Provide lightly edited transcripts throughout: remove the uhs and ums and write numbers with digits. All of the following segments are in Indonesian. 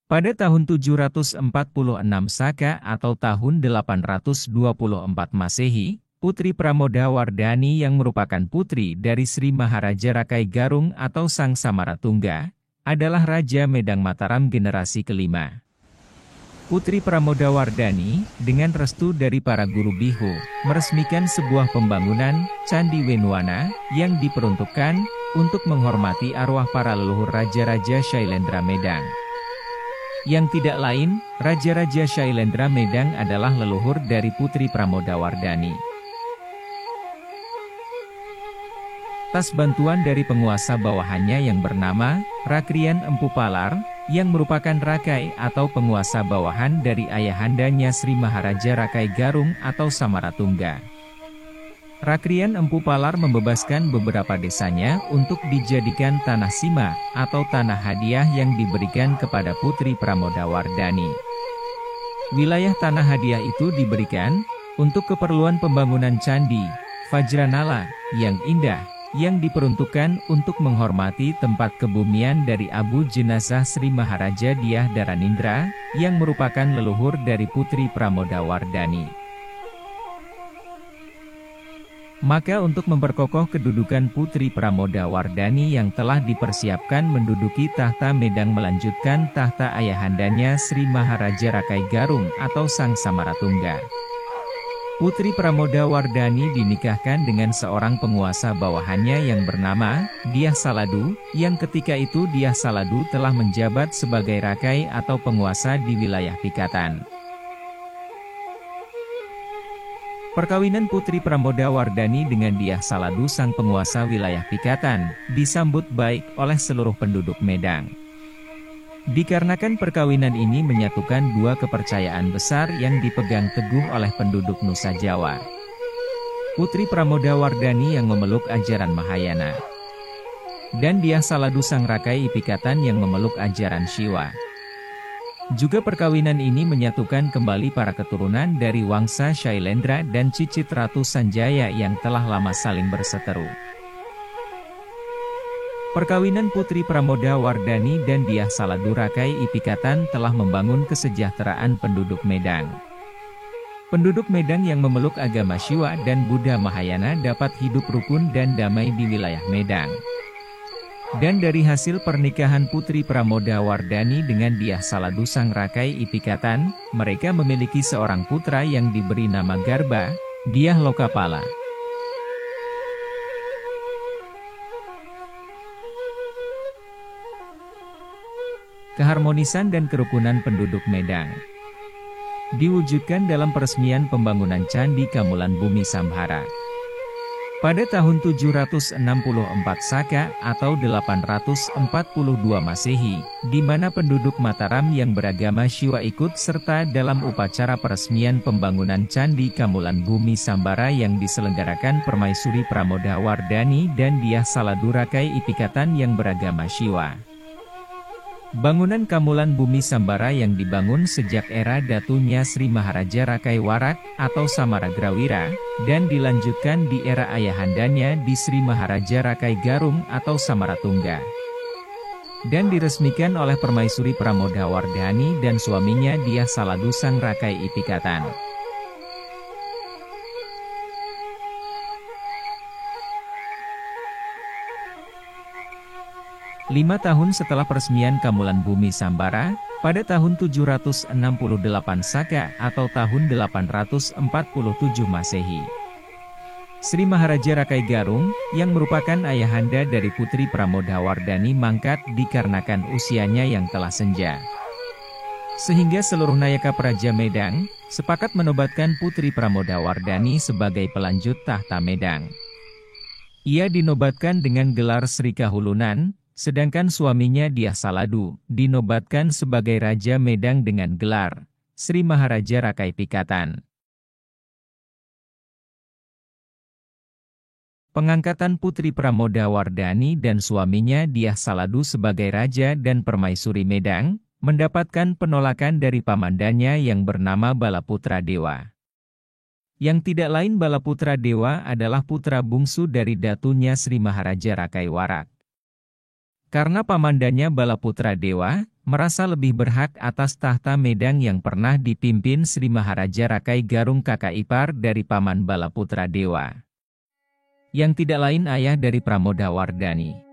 Pada tahun 746 Saka atau tahun 824 Masehi, Putri Pramodawardhani yang merupakan putri dari Sri Maharaja Rakai Garung atau Sang Samaratungga, adalah Raja Medang Mataram generasi kelima. Putri Pramodawardhani, dengan restu dari para guru bihu, meresmikan sebuah pembangunan, Candi Wenwana, yang diperuntukkan untuk menghormati arwah para leluhur Raja-Raja Shailendra Medang. Yang tidak lain, Raja-Raja Shailendra Medang adalah leluhur dari Putri Pramodawardhani. Atas bantuan dari penguasa bawahannya yang bernama Rakrian Empu Palar, yang merupakan rakai atau penguasa bawahan dari ayahandanya Sri Maharaja Rakai Garung atau Samaratungga. Rakrian Empu Palar membebaskan beberapa desanya untuk dijadikan tanah sima atau tanah hadiah yang diberikan kepada Putri Pramodawardhani. Wilayah tanah hadiah itu diberikan untuk keperluan pembangunan candi Vajranala yang indah, yang diperuntukkan untuk menghormati tempat kebumian dari Abu Jenazah Sri Maharaja Dyah Dharanindra, yang merupakan leluhur dari Putri Pramodawardhani. Maka untuk memperkokoh kedudukan Putri Pramodawardhani yang telah dipersiapkan menduduki tahta Medang melanjutkan tahta ayahandanya Sri Maharaja Rakai Garung atau Sang Samaratungga, Putri Pramodawardhani dinikahkan dengan seorang penguasa bawahannya yang bernama Dyah Saladu, yang ketika itu Dyah Saladu telah menjabat sebagai rakai atau penguasa di wilayah Pikatan. Perkawinan Putri Pramodawardhani dengan Dyah Saladu sang penguasa wilayah Pikatan, disambut baik oleh seluruh penduduk Medang. Dikarenakan perkawinan ini menyatukan dua kepercayaan besar yang dipegang teguh oleh penduduk Nusa Jawa. Putri Pramodawardhani yang memeluk ajaran Mahayana, dan Dyah Saladu sang rakai Pikatan yang memeluk ajaran Shiva. Juga perkawinan ini menyatukan kembali para keturunan dari Wangsa Shailendra dan Cicit Ratu Sanjaya yang telah lama saling berseteru. Perkawinan Putri Pramodawardhani dan Dyah Saladu Rakai Pikatan telah membangun kesejahteraan penduduk Medang. Penduduk Medang yang memeluk agama Shiva dan Buddha Mahayana dapat hidup rukun dan damai di wilayah Medang. Dan dari hasil pernikahan Putri Pramodawardhani dengan Dyah Saladu sang rakai Pikatan, mereka memiliki seorang putra yang diberi nama Garba, Dyah Lokapala. Keharmonisan dan kerukunan penduduk Medang diwujudkan dalam peresmian pembangunan Candi Kamulan Bumi Sambhara. Pada tahun 764 Saka atau 842 Masehi, di mana penduduk Mataram yang beragama Shiva ikut serta dalam upacara peresmian pembangunan Candi Kamulan Bumi Sambhara yang diselenggarakan Permaisuri Pramodawardhani dan Dyah Saladu Rakai Pikatan yang beragama Shiva. Bangunan Kamulan Bumi Sambhara yang dibangun sejak era datunya Sri Maharaja Rakai Warak atau Samaragrawira, dan dilanjutkan di era ayahandanya di Sri Maharaja Rakai Garung atau Samaratungga. Dan diresmikan oleh Permaisuri Pramodawardhani dan suaminya Dyah Saladu sang rakai Pikatan. 5 tahun setelah peresmian Kamulan Bumi Sambhara, pada tahun 768 Saka atau tahun 847 Masehi, Sri Maharaja Rakai Garung, yang merupakan ayahanda dari Putri Pramodawardhani mangkat dikarenakan usianya yang telah senja. Sehingga seluruh Nayaka Praja Medang, sepakat menobatkan Putri Pramodawardhani sebagai pelanjut tahta Medang. Ia dinobatkan dengan gelar Sri Kahulunan, sedangkan suaminya Dyah Saladu dinobatkan sebagai Raja Medang dengan gelar Sri Maharaja Rakai Pikatan. Pengangkatan Putri Pramodawardhani dan suaminya Dyah Saladu sebagai Raja dan Permaisuri Medang, mendapatkan penolakan dari pamandannya yang bernama Balaputra Dewa. Yang tidak lain Balaputra Dewa adalah putra bungsu dari datunya Sri Maharaja Rakai Warak. Karena pamandannya Balaputra Dewa merasa lebih berhak atas tahta Medang yang pernah dipimpin Sri Maharaja Rakai Garung, kakak ipar dari Paman Balaputra Dewa, yang tidak lain ayah dari Pramodawardhani.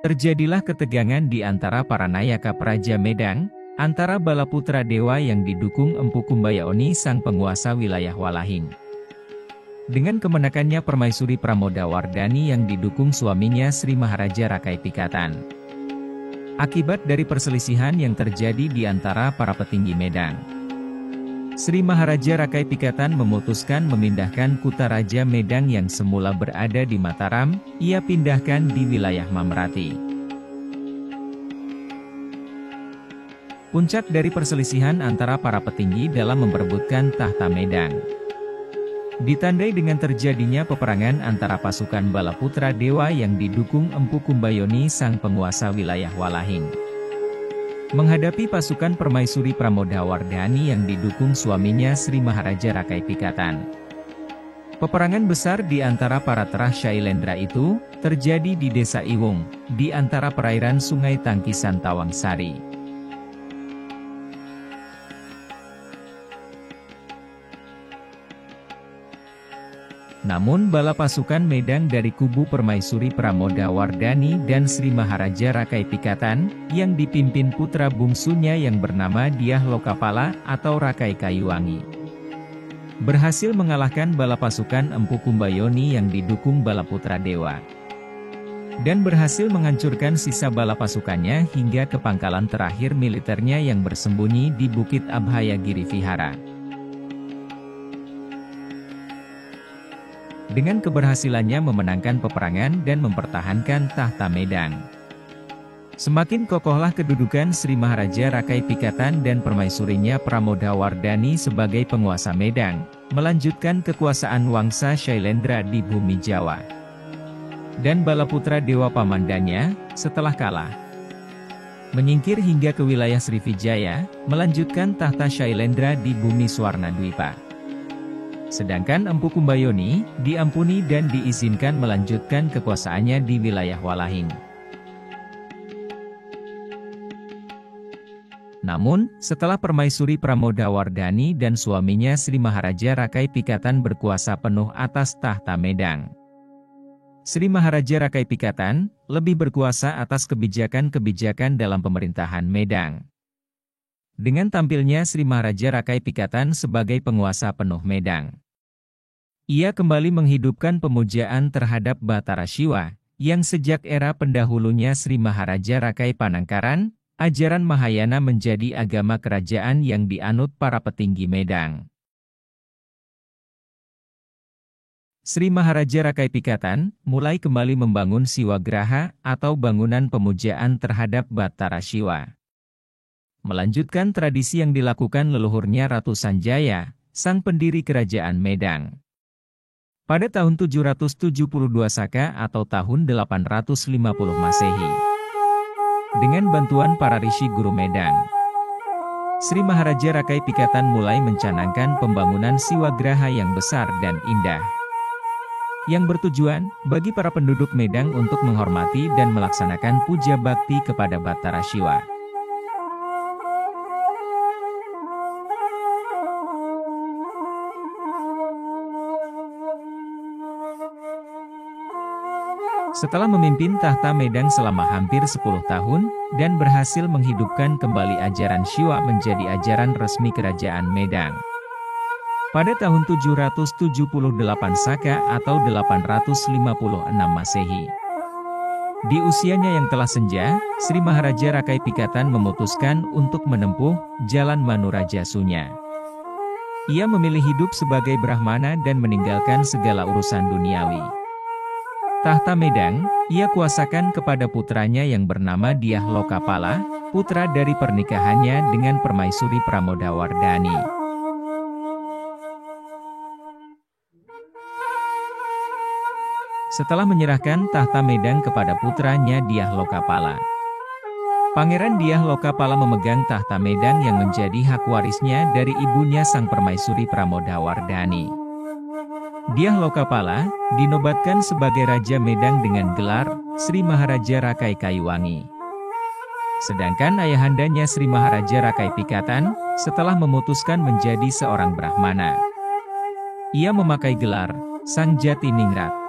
Terjadilah ketegangan di antara para nayaka Praja Medang, antara Balaputra Dewa yang didukung Empu Kumbayaoni sang penguasa wilayah Walahing, dengan kemenakannya Permaisuri Pramodawardhani yang didukung suaminya Sri Maharaja Rakai Pikatan. Akibat dari perselisihan yang terjadi di antara para petinggi Medang, Sri Maharaja Rakai Pikatan memutuskan memindahkan Kutaraja Medang yang semula berada di Mataram, ia pindahkan di wilayah Mamrati. Puncak dari perselisihan antara para petinggi dalam memperebutkan tahta Medang ditandai dengan terjadinya peperangan antara pasukan Balaputra Dewa yang didukung Empu Kumbayoni sang penguasa wilayah Walahing, menghadapi pasukan Permaisuri Pramodawardhani yang didukung suaminya Sri Maharaja Rakai Pikatan. Peperangan besar di antara para terah Shailendra itu terjadi di Desa Iwung, di antara perairan Sungai Tangkisan Tawangsari. Namun bala pasukan Medang dari kubu Permaisuri Pramodawardhani dan Sri Maharaja Rakai Pikatan, yang dipimpin putra bungsunya yang bernama Dyah Lokapala atau Rakai Kayuwangi, berhasil mengalahkan bala pasukan Empu Kumbayoni yang didukung Balaputra Dewa, dan berhasil menghancurkan sisa bala pasukannya hingga ke pangkalan terakhir militernya yang bersembunyi di Bukit Abhayagiri Vihara. Dengan keberhasilannya memenangkan peperangan dan mempertahankan tahta Medang, semakin kokohlah kedudukan Sri Maharaja Rakai Pikatan dan permaisurinya Pramodawardhani sebagai penguasa Medang, melanjutkan kekuasaan Wangsa Shailendra di bumi Jawa. Dan Balaputra Dewa pamandannya, setelah kalah, menyingkir hingga ke wilayah Srivijaya, melanjutkan tahta Shailendra di bumi Swarnadwipa. Sedangkan Empu Kumbayoni, diampuni dan diizinkan melanjutkan kekuasaannya di wilayah Walahing. Namun, setelah Permaisuri Pramodawardhani dan suaminya Sri Maharaja Rakai Pikatan berkuasa penuh atas tahta Medang, Sri Maharaja Rakai Pikatan lebih berkuasa atas kebijakan-kebijakan dalam pemerintahan Medang. Dengan tampilnya Sri Maharaja Rakai Pikatan sebagai penguasa penuh Medang, ia kembali menghidupkan pemujaan terhadap Batara Shiva, yang sejak era pendahulunya Sri Maharaja Rakai Panangkaran, ajaran Mahayana menjadi agama kerajaan yang dianut para petinggi Medang. Sri Maharaja Rakai Pikatan mulai kembali membangun Siwagraha atau bangunan pemujaan terhadap Batara Shiva, melanjutkan tradisi yang dilakukan leluhurnya Ratu Sanjaya, sang pendiri kerajaan Medang. Pada tahun 772 Saka atau tahun 850 Masehi, dengan bantuan para rishi guru Medang, Sri Maharaja Rakai Pikatan mulai mencanangkan pembangunan Siwagraha yang besar dan indah, yang bertujuan bagi para penduduk Medang untuk menghormati dan melaksanakan puja bakti kepada Batara Shiva. Setelah memimpin tahta Medang selama hampir 10 tahun, dan berhasil menghidupkan kembali ajaran Shiva menjadi ajaran resmi kerajaan Medang, pada tahun 778 Saka atau 856 Masehi. Di usianya yang telah senja, Sri Maharaja Rakai Pikatan memutuskan untuk menempuh jalan Manurajasunya. Ia memilih hidup sebagai Brahmana dan meninggalkan segala urusan duniawi. Tahta Medang, ia kuasakan kepada putranya yang bernama Dyah Lokapala, putra dari pernikahannya dengan Permaisuri Pramodawardhani. Setelah menyerahkan tahta Medang kepada putranya Dyah Lokapala, Pangeran Dyah Lokapala memegang tahta Medang yang menjadi hak warisnya dari ibunya sang Permaisuri Pramodawardhani. Dyah Lokapala dinobatkan sebagai Raja Medang dengan gelar Sri Maharaja Rakai Kayuwangi. Sedangkan ayahandanya Sri Maharaja Rakai Pikatan, setelah memutuskan menjadi seorang Brahmana, ia memakai gelar Sang Jati Ningrat.